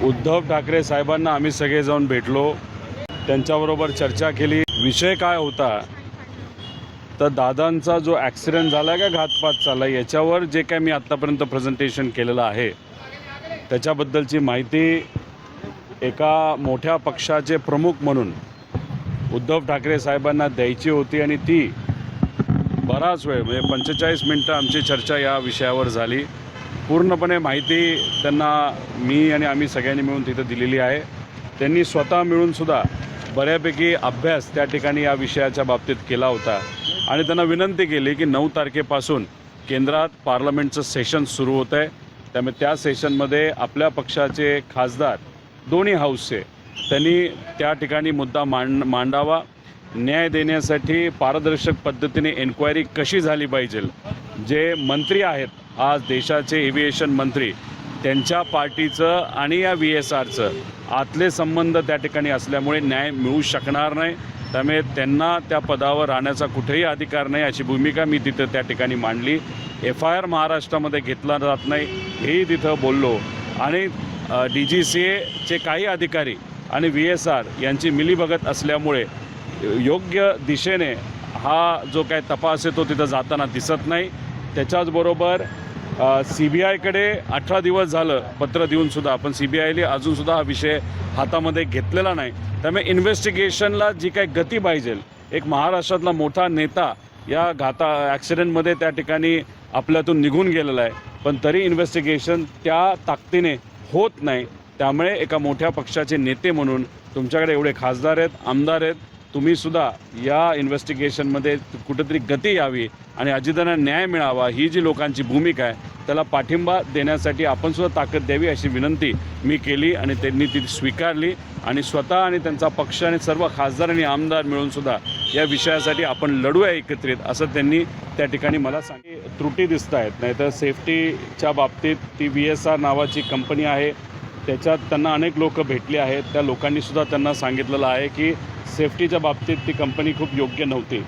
उद्धव ठाकरे साहेबांना आम्ही सगळे जाऊन भेटलो, त्यांच्याबरोबर चर्चा केली। विषय काय होता तर दादांचा जो ॲक्सिडेंट झाला का घातपात झाला याच्यावर जे काय मी आत्तापर्यंत प्रेझेंटेशन केलेलं आहे त्याच्याबद्दलची माहिती एका मोठ्या पक्षाचे प्रमुख म्हणून उद्धव ठाकरे साहेबांना द्यायची होती आणि ती बराच वेळ म्हणजे 45 मिनटं आमची चर्चा या विषयावर झाली। पूर्णपणे माहिती त्यांना मी आणि आम्ही सगळ्यांनी मिळून तिथं दिलेली आहे। त्यांनी स्वतः मिळूनसुद्धा बऱ्यापैकी अभ्यास त्या ठिकाणी या विषयाच्या बाबतीत केला होता आणि त्यांना विनंती केली की 9 तारखेपासून केंद्रात पार्लमेंटचं सेशन सुरू होतं आहे, त्यामुळे त्या सेशनमध्ये आपल्या पक्षाचे खासदार दोन्ही हाऊसचे त्यांनी त्या ठिकाणी मुद्दा मांडावा। न्याय देण्यासाठी पारदर्शक पद्धतीने एन्क्वायरी कशी झाली पाहिजे, जे मंत्री आहेत आज देशाचे एव्हिएशन मंत्री त्यांच्या पार्टीचं आणि या VSRचं आतले संबंध त्या ठिकाणी असल्यामुळे न्याय मिळू शकणार नाही, त्यामुळे त्यांना त्या पदावर राहण्याचा कुठेही अधिकार नाही अशी भूमिका मी तिथं त्या ठिकाणी मांडली। FIR महाराष्ट्रामध्ये घेतला जात नाही हेही तिथं बोललो आणि DGCAचे काही अधिकारी आणि VSR यांची मिलीभगत असल्यामुळे योग्य दिशेने हा जो काय तपास आहे तो तिथं जाताना दिसत नाही। त्याच्याचबरोबर CBIकडे 18 दिवस झालं पत्र देऊनसुद्धा पण CBIने अजूनसुद्धा हा विषय हातामध्ये घेतलेला नाही, त्यामुळे इन्व्हेस्टिगेशनला जी काही गती पाहिजे, एक महाराष्ट्रातला मोठा नेता या ॲक्सिडेंटमध्ये त्या ठिकाणी आपल्यातून निघून गेलेला आहे पण तरी इन्व्हेस्टिगेशन त्या ताकदीने होत नाही। त्यामुळे एका मोठ्या पक्षाचे नेते म्हणून तुमच्याकडे एवढे खासदार आहेत, आमदार आहेत, तुम्हीसुद्धा या इन्व्हेस्टिगेशनमध्ये कुठेतरी गती यावी आणि अजितांना न्याय मिळावा ही जी लोकांची भूमिका आहे त्याला पाठिंबा देण्यासाठी आपणसुद्धा ताकद द्यावी अशी विनंती मी केली आणि त्यांनी ती स्वीकारली आणि स्वतः आणि त्यांचा पक्ष आणि सर्व खासदार आणि आमदार मिळूनसुद्धा या विषयासाठी आपण लढूया एकत्रित असं त्यांनी त्या ठिकाणी मला सांगितलं। त्रुटी दिसत आहेत, नाहीतर सेफ्टीच्या बाबतीत ती VSR नावाची कंपनी आहे, त्याच्यात त्यांना अनेक लोक भेटले आहेत, त्या लोकांनीसुद्धा त्यांना सांगितलेलं आहे की सेफ्टीच्या बाबतीत ती कंपनी खूप योग्य नव्हती।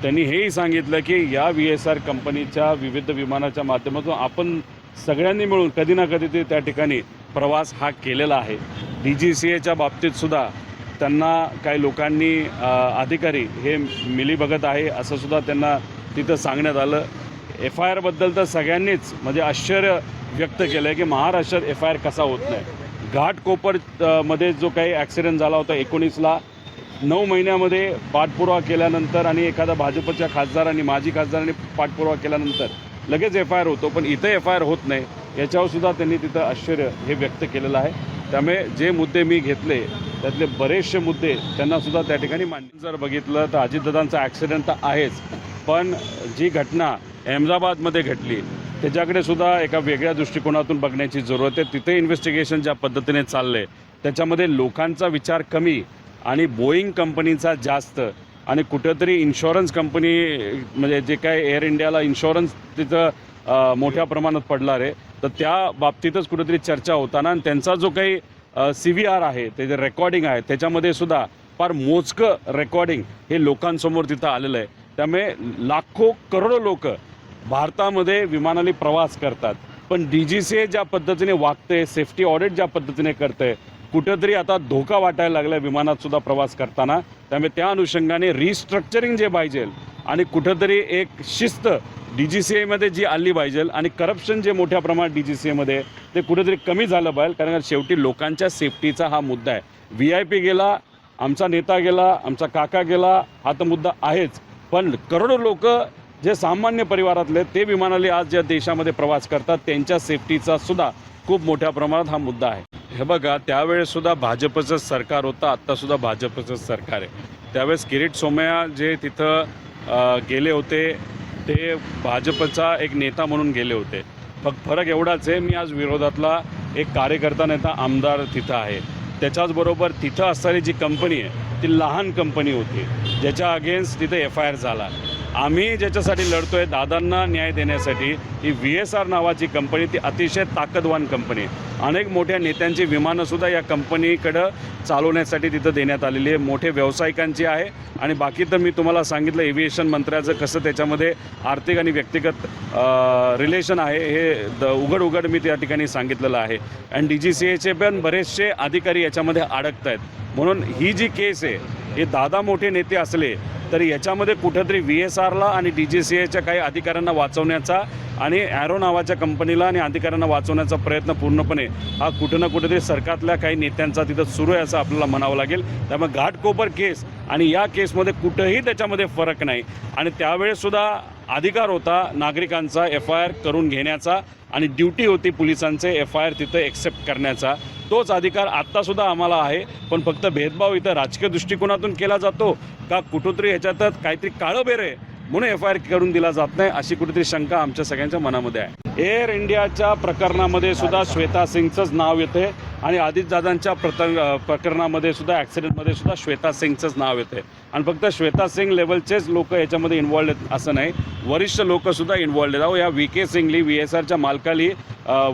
त्यांनी हेही सांगितलं की या VSR कंपनीच्या विविध विमानाच्या माध्यमातून आपण सगळ्यांनी मिळून कधी ना कधी ते त्या ठिकाणी प्रवास हा केलेला आहे। DGCAच्या बाबतीतसुद्धा त्यांना काही लोकांनी अधिकारी हे मिलीभगत आहे असंसुद्धा त्यांना तिथं सांगण्यात आलं। FIRबद्दल तर सगळ्यांनीच म्हणजे आश्चर्य व्यक्त केलं आहे की महाराष्ट्रात FIR कसा होत नाही। घाटकोपरमध्ये जो काही ॲक्सिडेंट झाला होता 19ला 9 महिन्यामध्ये पाठपुरावा केल्यानंतर आणि एखादा भाजपच्या खासदारांनी माजी खासदारांनी पाठपुरावा केल्यानंतर लगेच FIR होतो, पण इथं FIR होत नाही याच्यावरसुद्धा त्यांनी तिथं आश्चर्य हे व्यक्त केलेलं आहे। त्यामुळे जे मुद्दे मी घेतले त्यातले बरेचसे मुद्दे त्यांनासुद्धा त्या ठिकाणी मांडले। जर बघितलं तर अजितदादांचा ॲक्सिडेंट तर आहेच, पण जी घटना अहमदाबादमध्ये घडली त्याच्याकडे सुद्धा एका वेगळ्या दृष्टिकोनातून बघण्याची जरूरत आहे। तिथे इन्व्हेस्टिगेशन ज्या पद्धतीने चाललं आहे त्याच्यामध्ये लोकांचा विचार कमी आणि बोईंग कंपनीचा जास्त आणि कुठेतरी इन्शुरन्स कंपनी म्हणजे जे काय एअर इंडियाला इन्शुरन्स तिथं मोठ्या प्रमाणात पडणार आहे तर त्या बाबतीतच कुठेतरी चर्चा होताना आणि त्यांचा जो काही CVR आहे ते जे रेकॉर्डिंग आहे त्याच्यामध्ये सुद्धा फार मोजकं रेकॉर्डिंग हे लोकांसमोर तिथं आलेलं आहे। त्यामुळे लाखो करोडो लोक भारतामध्ये विमानाने प्रवास करतात, पण DGCA ज्या पद्धतीने वागते, सेफ्टी ऑडिट ज्या पद्धतीने करते, कुठेतरी आता धोका वाटायला लागला विमानातसुद्धा प्रवास करताना। त्यामुळे त्या अनुषंगाने रिस्ट्रक्चरिंग जे पाहिजे आणि कुठेतरी एक शिस्त DGCAमध्ये जी आली पाहिजे आणि करप्शन जे मोठ्या प्रमाणात DGCAमध्ये ते कुठेतरी कमी झालं पाहिजे, कारण शेवटी लोकांच्या सेफ्टीचा हा मुद्दा आहे। VIP गेला, आमचा नेता गेला, आमचा काका गेला हा तर मुद्दा आहेच, पण करोडो लोक जे सामान्य परिवारातले ते विमानाने आज ज्या देशामध्ये प्रवास करतात त्यांच्या सेफ्टीचा सुद्धा खूप मोठ्या प्रमाणात हा मुद्दा आहे। हे बघा, त्यावेळेससुद्धा भाजपचं सरकार होतं, आत्तासुद्धा भाजपचं सरकार आहे। त्यावेळेस किरीट सोमय्या जे तिथं गेले होते ते भाजपचा एक नेता म्हणून गेले होते, फक्त फरक एवढाच आहे मी आज विरोधातला एक कार्यकर्ता नेता आमदार तिथं आहे। त्याच्याचबरोबर तिथं असणारी जी कंपनी आहे ती लहान कंपनी होती ज्याच्या अगेन्स्ट तिथे FIR झाला। आम्ही ज्याच्यासाठी लढतो आहे दादांना न्याय देण्यासाठी ही VSR नावाची कंपनी ती अतिशय ताकदवान कंपनी आहे। अनेक मोठ्या नेत्यांची विमानंसुद्धा या कंपनीकडं चालवण्यासाठी तिथं देण्यात आलेली आहे, मोठे व्यावसायिकांची आहे. आणि बाकी तर मी तुम्हाला सांगितलं एव्हिएशन मंत्र्याचं कसं त्याच्यामध्ये आर्थिक आणि व्यक्तिगत रिलेशन आहे हे उघड उघड मी त्या ठिकाणी सांगितलेलं आहे. आणि DGCAचे पण बरेचसे अधिकारी याच्यामध्ये अडकत आहेत. म्हणून ही जी केस आहे हे दादा मोठे नेते असले तरी याच्यामध्ये कुठंतरी VSRला आणि DGCAच्या काही अधिकाऱ्यांना वाचवण्याचा आणि ॲरो नावाच्या कंपनीला आणि अधिकाऱ्यांना वाचवण्याचा प्रयत्न पूर्णपणे हा कुठं ना कुठेतरी सरकारतल्या काही नेत्यांचा तिथं सुरू आहे असं आपल्याला म्हणावं लागेल. त्यामुळे घाटकोपर केस आणि या केसमध्ये कुठंही त्याच्यामध्ये फरक नाही. आणि त्यावेळेससुद्धा अधिकार होता नागरिकांचा FIR करून घेण्याचा आणि ड्युटी होती पोलिसांचे FIR तिथं एक्सेप्ट करण्याचा. तोच अधिकार आत्तासुद्धा आम्हाला आहे. पण फक्त भेदभाव इथं राजकीय दृष्टिकोनातून केला जातो का कुठंतरी ह्याच्यातच काहीतरी काळंबेर आहे म्हणून FIR करून दिला जात नाही अशी कुठेतरी शंका आमच्या सगळ्यांच्या मनामध्ये आहे. एअर इंडियाच्या प्रकरणामध्ये सुद्धा श्वेता सिंगचंच नाव येते आणि अजितदादांच्या प्रकरणामध्ये सुद्धा ॲक्सिडेंटमध्ये सुद्धा श्वेता सिंगचंच नाव येते. आणि फक्त श्वेता सिंग लेवलचेच लोक याच्यामध्ये इन्वॉल्ड आहेत असं नाही, वरिष्ठ लोकसुद्धा इन्वॉल्ड आहेत. या VK सिंगली VSRच्या मालकाली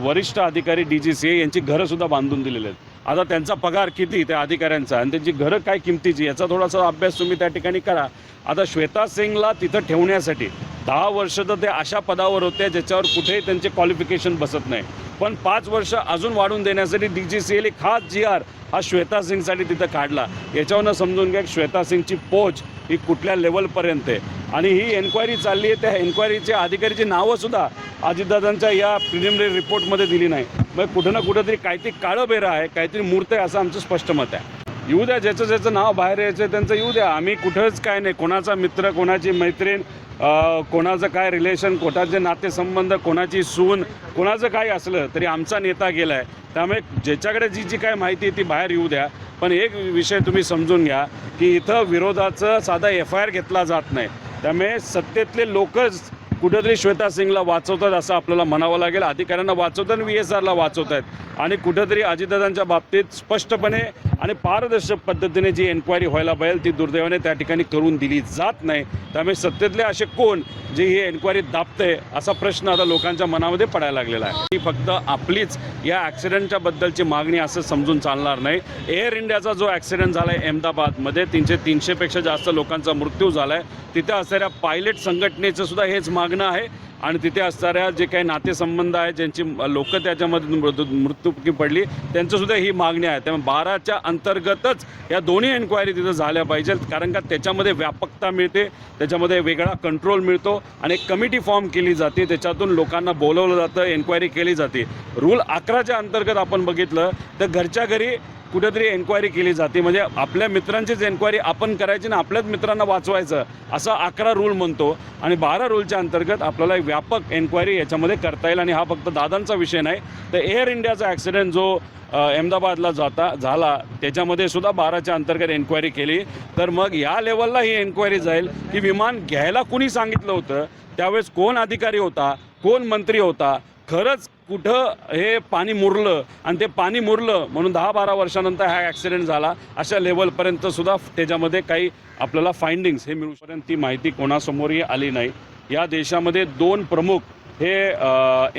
वरिष्ठ अधिकारी DGCA यांची घरंसुद्धा बांधून दिलेली आहेत. आता त्यांचा पगार किती त्या अधिकाऱ्यांचा आणि त्यांची घरं काय किमतीची याचा थोडासा अभ्यास तुम्ही त्या ठिकाणी करा. आता श्वेता सिंगला तिथं ठेवण्यासाठी 10 वर्ष तर ते अशा पदावर होते ज्याच्यावर कुठेही त्यांचे क्वालिफिकेशन बसत नाही. पण 5 वर्ष अजून वाढून देण्यासाठी DGCAने खास GR हा श्वेता सिंगसाठी तिथं काढला. याच्यावरनं समजून घ्या श्वेता सिंगची पोच ही कुठल्या लेवलपर्यंत आहे. आणि ही एन्क्वायरी चालली आहे, त्या एन्क्वायरीच्या अधिकारीची नावंसुद्धा अजितदादांच्या या प्रिलिमिनरी रिपोर्टमध्ये दिली नाही. मग कुठं ना कुठंतरी काहीतरी काळंबेरं आहे, काहीतरी मूर्त आहे असं आमचं स्पष्ट मत आहे. येऊ द्या, ज्याचं ज्याचं नाव बाहेर यायचं त्यांचं येऊ द्या. आम्ही कुठंच काय नाही, कोणाचा मित्र कोणाची मैत्रीण कोणाचं काय रिलेशन कोणाचे नातेसंबंध कोणाची सून कोणाचं काय असलं तरी आमचा नेता गेला आहे. त्यामुळे ज्याच्याकडे जी जी काय माहिती आहे ती बाहेर येऊ द्या. पण एक विषय तुम्ही समजून घ्या की इथं विरोधाचं साधा FIR घेतला जात नाही. त्यामुळे सत्तेतले लोकच कुठंतरी श्वेता सिंगला वाचवतात असं आपल्याला म्हणावं लागेल. अधिकाऱ्यांना वाचवतात आणि VSRला वाचवत आहेत आणि कुठंतरी अजितदादांच्या बाबतीत स्पष्टपणे आणि पारदर्शक पद्धतीने जी एन्क्वायरी व्हायला पाहिजे ती दुर्दैवाने त्या ठिकाणी करून दिली जात नाही. त्यामुळे सत्तेतले असे कोण जे ही एन्क्वायरी दाबते असा प्रश्न आता लोकांच्या मनामध्ये पडायला लागलेला आहे. ही फक्त आपलीच या ॲक्सिडेंटच्या बद्दलची मागणी असं समजून चालणार नाही. एअर इंडियाचा जो ॲक्सिडेंट झाला आहे अहमदाबादमध्ये 300पेक्षा जास्त लोकांचा मृत्यू झाला आहे. तिथे असणाऱ्या पायलट संघटनेचं सुद्धा हेच मागणं आहे आणि तिथे असणाऱ्या जे काही नातेसंबंध आहेत ज्यांची लोक त्याच्यामध्ये मृत्युमुखी पडली त्यांचंसुद्धा ही मागणी आहे. त्यामुळे 12च्या अंतर्गतच या दोन्ही एन्क्वायरी तिथं झाल्या पाहिजेत. कारण का त्याच्यामध्ये व्यापकता मिळते, त्याच्यामध्ये वेगळा कंट्रोल मिळतो आणि एक कमिटी फॉर्म केली जाते, त्याच्यातून लोकांना बोलवलं जातं, एन्क्वायरी केली जाते. रूल 11च्या अंतर्गत आपण बघितलं तर घरच्या घरी कुठेतरी एन्क्वायरी केली जाते. म्हणजे आपल्या मित्रांचीच एन्क्वायरी आपण करायची ना आपल्याच मित्रांना वाचवायचं असा 11 रूल म्हणतो. आणि 12 रूलच्या अंतर्गत आपल्याला एक व्यापक एन्क्वायरी याच्यामध्ये करता येईल. आणि हा फक्त दादांचा विषय नाही तर एअर इंडियाचा ॲक्सिडेंट जो अहमदाबादला झाला त्याच्यामध्ये सुद्धा 12च्या अंतर्गत एन्क्वायरी केली तर मग या लेवलला ही एन्क्वायरी जाईल की विमान घ्यायला कुणी सांगितलं होतं, त्यावेळेस कोण अधिकारी होता, कोण मंत्री होता, खरंच कुठं हे पाणी मुरलं आणि ते पाणी मुरलं म्हणून 10-12 वर्षानंतर हा ॲक्सिडेंट झाला अशा लेवलपर्यंत सुद्धा त्याच्यामध्ये काही आपल्याला फाइंडिंग्स हे मिळूपर्यंत ती माहिती कोणासमोरही आली नाही. या देशामध्ये 2 प्रमुख हे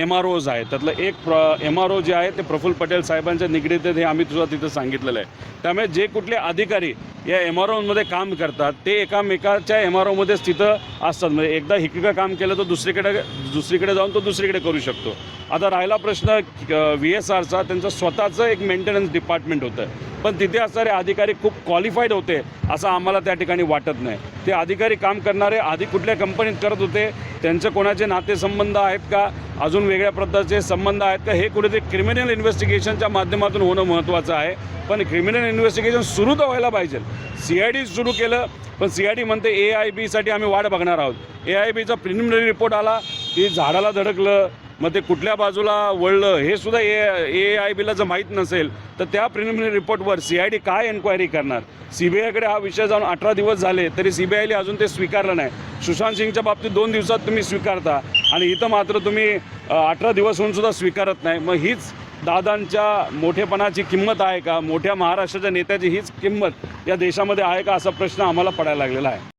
MROज आहेत. त्यातलं एक MRO जे आहे ते प्रफुल्ल पटेल साहेबांच्या निगडीत हे आम्ही तुझा तिथं सांगितलेलं आहे. त्यामुळे जे कुठले अधिकारी या MROमध्ये काम करतात ते एकामेकाच्या MROमध्येच तिथं असतात. म्हणजे एकदा इकडं काम केलं तर दुसरीकडे जाऊन तो दुसरीकडे करू शकतो. आता राहिला प्रश्न VSRचा, त्यांचं स्वतःचं एक मेंटेनन्स डिपार्टमेंट होतं पण तिथे असणारे अधिकारी खूप क्वालिफाईड होते असं आम्हाला त्या ठिकाणी वाटत नाही. ते अधिकारी काम करणारे आधी कुठल्या कंपनीत करत होते, त्यांचे कोणाचे नातेसंबंध आहेत का, अजून वेगळ्या प्रकारचे संबंध आहेत का, हे कुठेतरी क्रिमिनल इन्व्हेस्टिगेशनच्या माध्यमातून होणं महत्त्वाचं आहे. पण क्रिमिनल इन्व्हेस्टिगेशन सुरू तर व्हायला पाहिजे. CID सुरू केलं पण CID म्हणते AIBसाठी आम्ही वाट बघणार आहोत. AIBचा प्रिलिमिनरी रिपोर्ट आला की झाडाला धडकलं, मग ते कुठल्या बाजूला वळलं हे सुद्धा AIBला जर माहीत नसेल तर त्या प्रिलिमिनरी रिपोर्टवर CID काय एन्क्वायरी करणार. CBIकडे हा विषय जाऊन 18 दिवस झाले तरी CBIने अजून ते स्वीकारलं नाही. सुशांत सिंगच्या बाबतीत 2 दिवसात तुम्ही स्वीकारता आणि इथं मात्र तुम्ही 18 दिवस होऊन सुद्धा स्वीकारत नाही. मग हीच दादांच्या मोठेपणाची किंमत आहे का, मोठ्या महाराष्ट्राच्या नेत्याची हीच किंमत या देशामध्ये आहे का असा प्रश्न आम्हाला पडायला लागलेला आहे.